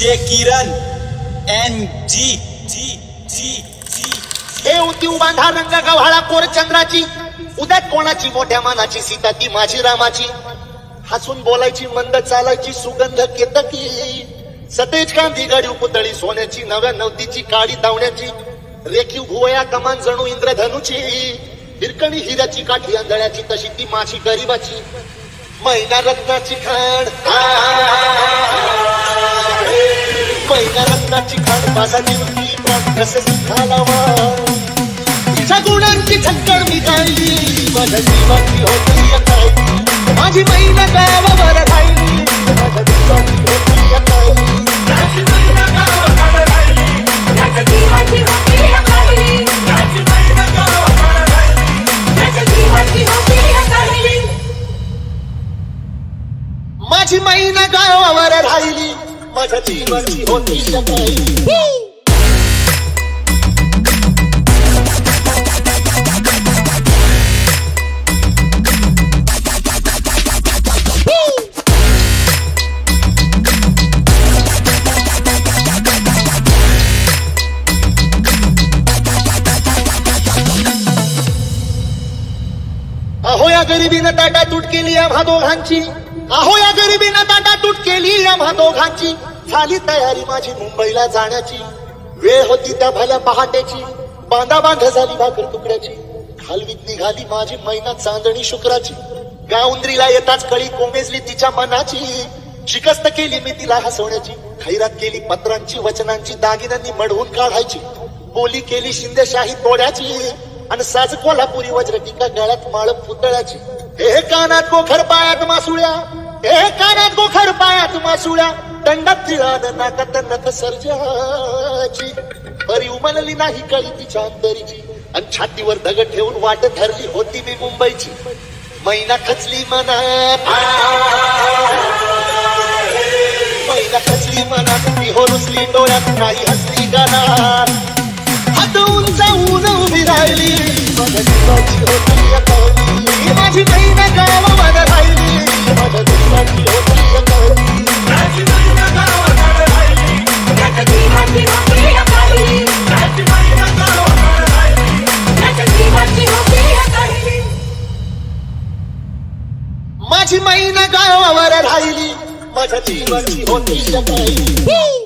DJ किरण NG हे उतीव बांधा रंग गव्हाळा कोर चंद्राची उद्यात कोणाची मोठ्या मानाची सीता ती माझी रामाची हसून बोलायची मंद चालायची सुगंध केतकी सतेज कांती गाडी पुतळी सोन्याची नव्या नवतीची काळी धावण्याची रेखीव भुवया कमान जणू इंद्रधनुची हिरकणी हिऱ्याची काठी आंधळ्याची तशी ती माझी गरीबाची मैना रत्नाची खाण मैना रत्नाची खाण माझा निवती कसे सुखालावा तिच्या गुणांची झक्कड मी गायली माझ्या जीवाची होती काय माझी मैना गावावर राहिली माझ्या जीवाची होती काय माझी मैना गावावर राहिली माझ्या जीवाची होती काय अहो या गरिबीनं ताटा तूट केली आम्हा दोघांची अहो या गरिबीनं ताटा तूट केली आम्हा दोघांची झाली तयारी माझी मुंबईला जाण्याची वेळ होती त्या भल्या पहाटेची बांधा बांध झाली भाकर तुकड्याची खालवीत निघाली माझी मैना चांदणी शुक्राची गाउंद्रीला येताच कळी कोमेजली तिच्या मनाची शिकस्त केली मी तिला हसवण्याची खैरात केली पत्रांची वचनांची दागिन्यांनी मढवून काढायची बोली केली शिंदेशाही तोड्याची आणि साज कोल्हापुरी वज्रटिका गळ्यात माळ पुतळ्याची हे कानात गोखर पायात मासुळ्या हे कानात गोखर पायात मासुळ्या दंडात तिळान नाकात नख सर्जाची परी उमलली नाही कळी तिच्या अंतरीची आणि छातीवर दगड ठेवून वाट धरली होती मी मुंबईची मैना खचली मनात मैना खचली मनात ती होरुसली डोळ्यात नाही हसली गाणार हात उंचावून उभी राहिली माझ्या जीवाची होती काय माझी मैना गावावर राहिली माझ्या जीवाची होती माझी मैना गावावर राहिली माझ्या जीवाची होती काय